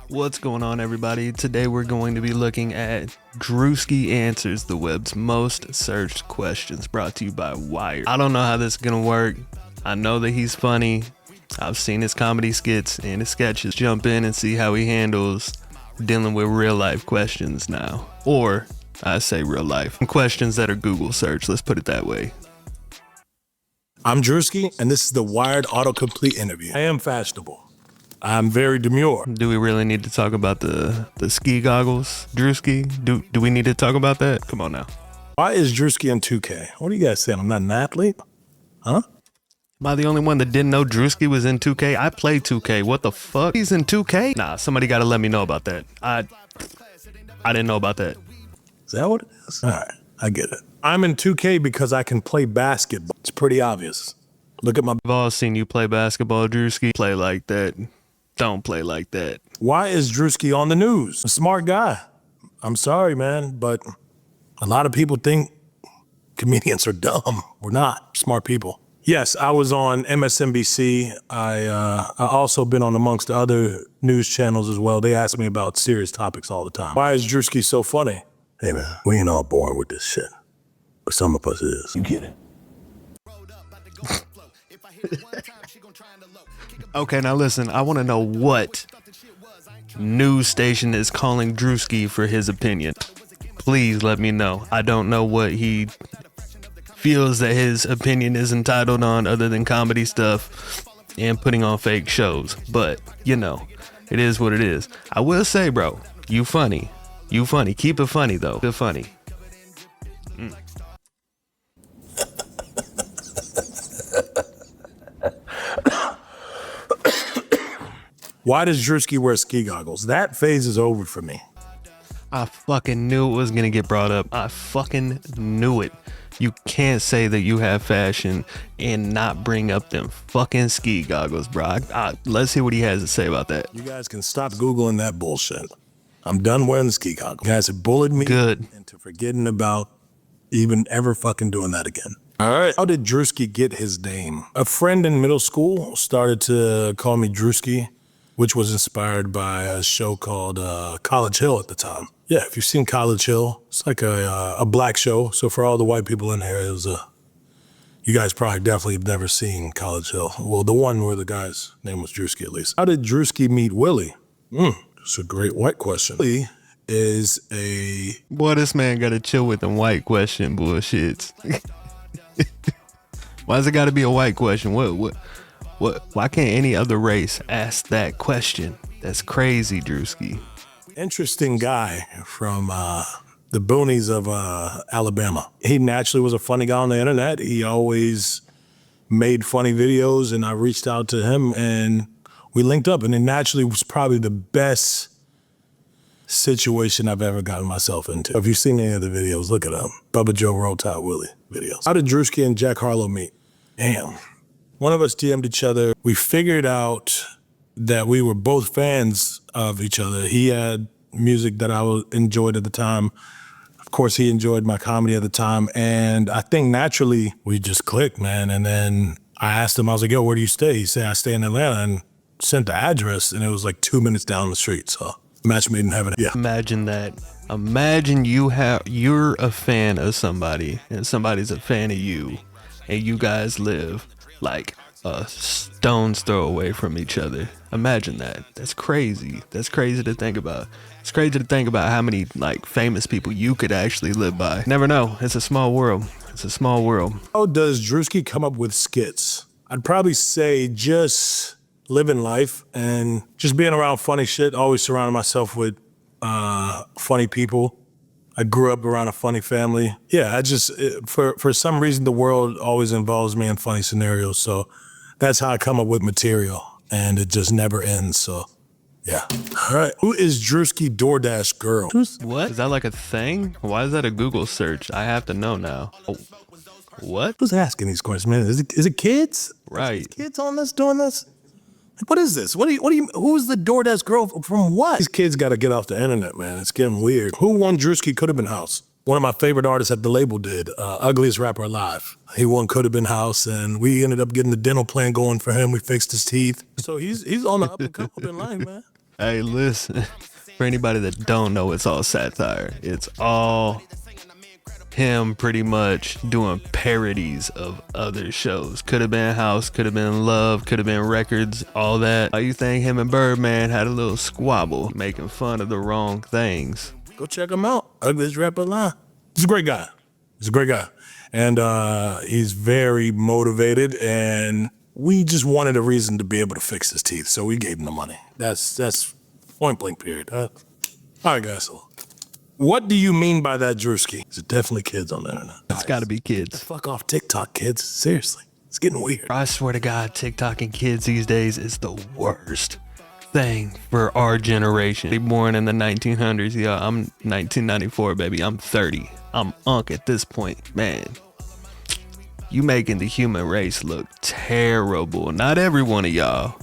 What's going on, everybody? Today we're going to be looking at Druski answers the web's most searched questions, brought to you by Wired. I don't know how this is gonna work. I know that he's funny. I've seen his comedy skits and his sketches. Jump in and see how he handles dealing with real life questions now. Or, I say real life. Questions that are Google search, let's put it that way. I'm Druski, and this is the Wired autocomplete interview. I am fashionable. I'm very demure. Do we really need to talk about the ski goggles, Druski? Do we need to talk about that? Come on now. Why is Druski in 2K? What are you guys saying? I'm not an athlete? Huh? Am I the only one that didn't know Druski was in 2K? I play 2K. What the fuck? He's in 2K? Nah, somebody gotta let me know about that. I didn't know about that. Is that what it is? All right, I get it. I'm in 2K because I can play basketball. It's pretty obvious. Look at my... I've all seen you play basketball, Druski. Play like that. Don't play like that. Why is Druski on the news? A smart guy. I'm sorry, man, but a lot of people think comedians are dumb. We're not smart people. Yes, I was on MSNBC. I also been on amongst other news channels as well. They ask me about serious topics all the time. Why is Druski so funny? Hey, man, we ain't all born with this shit, but some of us is. You get it? Okay, now listen, I want to know what news station is calling Druski for his opinion. Please let me know. I don't know what he feels that his opinion is entitled on other than comedy stuff and putting on fake shows. But, you know, it is what it is. I will say, bro, you funny. You funny. Keep it funny, though. Keep it funny. Why does Druski wear ski goggles? That phase is over for me. I fucking knew it was gonna get brought up. I fucking knew it. You can't say that you have fashion and not bring up them fucking ski goggles, bro. Let's hear what he has to say about that. You guys can stop Googling that bullshit. I'm done wearing the ski goggles. You guys have bullied me into forgetting about even ever fucking doing that again. All right. How did Druski get his name? A friend in middle school started to call me Druski, which was inspired by a show called College Hill at the time. Yeah, if you've seen College Hill, it's like a black show. So for all the white people in here, it was you guys probably definitely have never seen College Hill. Well, the one where the guy's name was Druski, at least. How did Druski meet Willie? It's a great white question. Willie is a... Boy, this man got to chill with the white question bullshits. Why's it got to be a white question? What? Why can't any other race ask that question? That's crazy, Druski. Interesting guy from the boonies of Alabama. He naturally was a funny guy on the internet. He always made funny videos, and I reached out to him, and we linked up, and it naturally was probably the best situation I've ever gotten myself into. If you've seen any of the videos, look it up. Bubba Joe Roll Tide Willie videos. How did Druski and Jack Harlow meet? Damn. One of us DM'd each other. We figured out that we were both fans of each other. He had music that I enjoyed at the time. Of course, he enjoyed my comedy at the time. And I think naturally we just clicked, man. And then I asked him, I was like, yo, where do you stay? He said, I stay in Atlanta, and sent the address, and it was like 2 minutes down the street. So match made in heaven. Yeah. Imagine that. Imagine you're a fan of somebody and somebody's a fan of you, and you guys live like a stone's throw away from each other. Imagine that. That's crazy. That's crazy to think about. It's crazy to think about how many like famous people you could actually live by. Never know. It's a small world. It's a small world. How does Druski come up with skits? I'd probably say just living life and just being around funny shit. Always surrounding myself with funny people. I grew up around a funny family. Yeah, for some reason, the world always involves me in funny scenarios. So that's how I come up with material, and it just never ends. So yeah. All right. Who is Druski DoorDash girl? What? Is that like a thing? Why is that a Google search? I have to know now. Oh, what? Who's asking these questions, man? Is it kids? Right. Kids on this doing this? Like, what is this? Who's the DoorDash girl from what? These kids got to get off the internet, man. It's getting weird. Who won Druski Could Have Been House? One of my favorite artists at the label did, Ugliest Rapper Alive. He won Could Have Been House, and we ended up getting the dental plan going for him. We fixed his teeth. So he's on the up and come up in life, man. Hey, listen. For anybody that don't know, it's all satire. It's all him pretty much doing parodies of other shows. Could have been House, could have been Love, could have been Records, all that. You think him and Birdman had a little squabble, making fun of the wrong things. Go check him out. Ugliest rapper alive. He's a great guy. He's a great guy. And he's very motivated, and we just wanted a reason to be able to fix his teeth, so we gave him the money. That's point blank period. All right, guys. So what do you mean by that, Druski? Is it definitely kids on the internet? It's gotta be kids. Fuck off TikTok, kids. Seriously. It's getting weird. I swear to God, TikTok and kids these days is the worst thing for our generation. They born in the 1900s. Yeah, I'm 1994, baby. I'm 30. I'm unk at this point. Man, you making the human race look terrible. Not every one of y'all,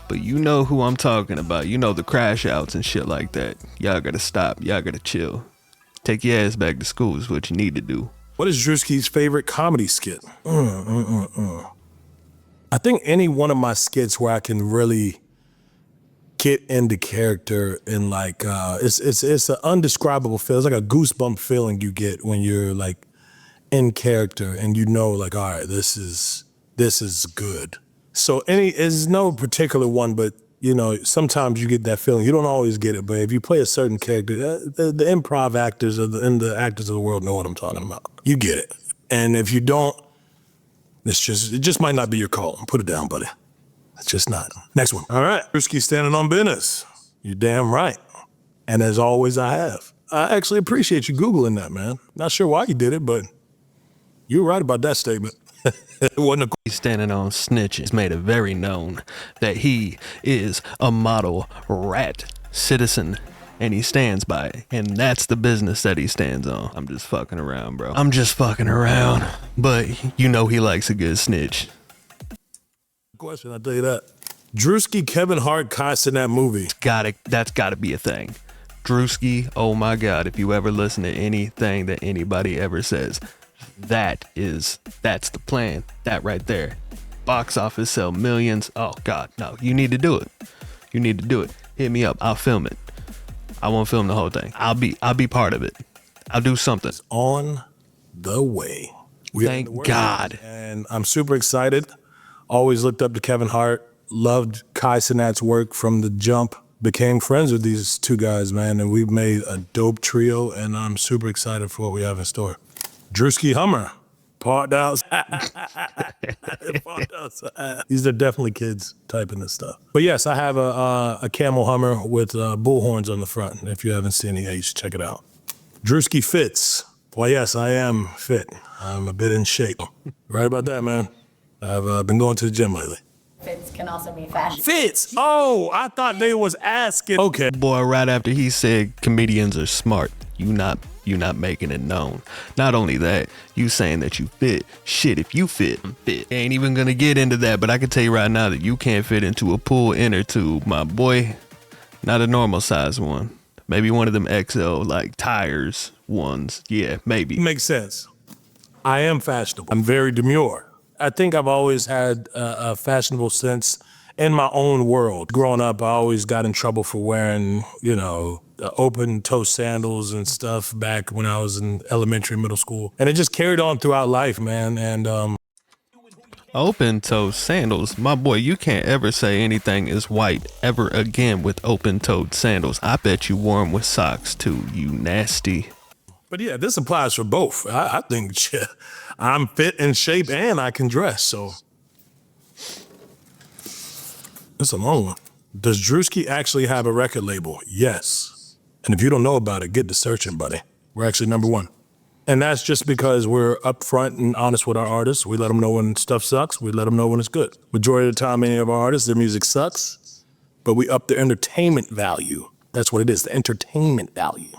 but you know who I'm talking about. You know the crash outs and shit like that. Y'all gotta stop. Y'all gotta chill. Take your ass back to school is what you need to do. What is Druski's favorite comedy skit? I think any one of my skits where I can really get into character and like it's an undescribable feeling. It's like a goosebump feeling you get when you're like in character and you know like, all right, this is good. So there's no particular one, but you know, sometimes you get that feeling. You don't always get it, but if you play a certain character, the improv actors and the actors of the world know what I'm talking about. You get it. And if you don't, it just might not be your call. Put it down, buddy. It's just not. Next one. All right. Druski standing on business. You're damn right. And as always, I have. I actually appreciate you Googling that, man. Not sure why you did it, but you were right about that statement. It wasn't He's standing on snitches. He's made it very known that he is a model rat citizen, and he stands by it. And that's the business that he stands on. I'm just fucking around, bro. I'm just fucking around. But you know he likes a good snitch. question, I'll tell you that. Druski, Kevin Hart, cast in that movie. That's gotta be a thing. Druski, oh my God, if you ever listen to anything that anybody ever says, that's the plan. That right there. Box office sell millions. Oh God, no, you need to do it. You need to do it. Hit me up. I'll film it. I won't film the whole thing. I'll be part of it. I'll do something. It's on the way. Thank God. And I'm super excited. Always looked up to Kevin Hart. Loved Kai Cenat's work from the jump. Became friends with these two guys, man, and we've made a dope trio, and I'm super excited for what we have in store. Druski Hummer, parked outside. These are definitely kids typing this stuff. But yes, I have a camel Hummer with bull horns on the front. If you haven't seen it yet, you should check it out. Druski fits. Well, yes, I am fit. I'm a bit in shape. Right about that, man. I've been going to the gym lately. Fits can also be fashion. Fits? Oh, I thought they was asking. Okay. Boy, right after he said comedians are smart, you not making it known. Not only that, you saying that you fit. Shit, if you fit, I'm fit. Ain't even gonna get into that, but I can tell you right now that you can't fit into a pool inner tube, my boy. Not a normal size one. Maybe one of them XL like tires ones. Yeah, maybe. Makes sense. I am fashionable. I'm very demure. I think I've always had a fashionable sense in my own world. Growing up, I always got in trouble for wearing, open-toe sandals and stuff back when I was in elementary, middle school. And it just carried on throughout life, man. And open-toe sandals? My boy, you can't ever say anything is white ever again with open-toed sandals. I bet you wore them with socks, too, you nasty. But yeah, this applies for both. I think shit, I'm fit in shape and I can dress, so. It's a long one. Does Druski actually have a record label? Yes. And if you don't know about it, get to searching, buddy. We're actually #1. And that's just because we're upfront and honest with our artists. We let them know when stuff sucks. We let them know when it's good. Majority of the time, any of our artists, their music sucks, but we up their entertainment value. That's what it is, the entertainment value.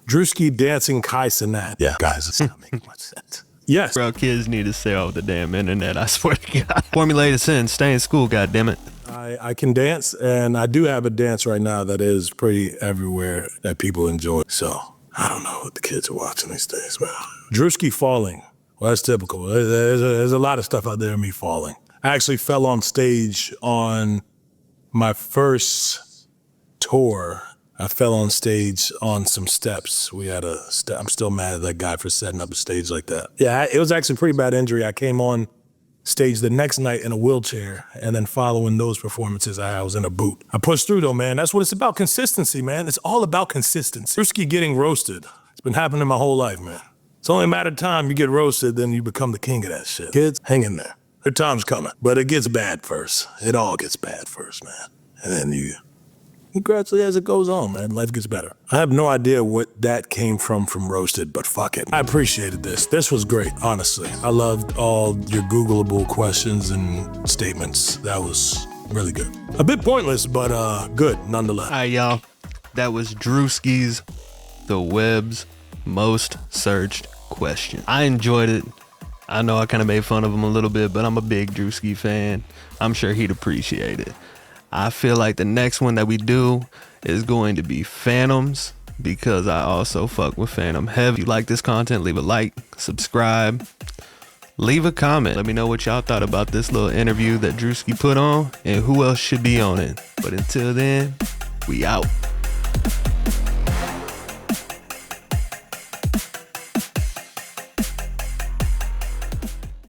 Druski dancing Kai Cenat. Yeah, guys, it's not making much sense. Yes. Bro, kids need to stay off the damn internet, I swear to God. Formulated sin, stay in school, goddammit. I can dance, and I do have a dance right now that is pretty everywhere that people enjoy. So, I don't know what the kids are watching these days, man. Druski falling. Well, that's typical. There's a lot of stuff out there of me falling. I actually fell on stage on my first tour, I fell on stage on some steps. We had I'm still mad at that guy for setting up a stage like that. Yeah, it was actually a pretty bad injury. I came on stage the next night in a wheelchair, and then following those performances, I was in a boot. I pushed through though, man. That's what it's about, consistency, man. It's all about consistency. Druski getting roasted. It's been happening my whole life, man. It's only a matter of time you get roasted, then you become the king of that shit. Kids, hang in there. Their time's coming. But it gets bad first. It all gets bad first, man. And then you gradually, as it goes on, man, life gets better. I have no idea what that came from roasted, but fuck it. I appreciated this. This was great, honestly. I loved all your Googleable questions and statements. That was really good. A bit pointless, but good nonetheless. All right, y'all. That was Druski's The Web's Most Searched Question. I enjoyed it. I know I kind of made fun of him a little bit, but I'm a big Druski fan. I'm sure he'd appreciate it. I feel like the next one that we do is going to be Phantoms, because I also fuck with Phantom heavy. If you like this content, leave a like, subscribe, leave a comment. Let me know what y'all thought about this little interview that Druski put on and who else should be on it. But until then, we out.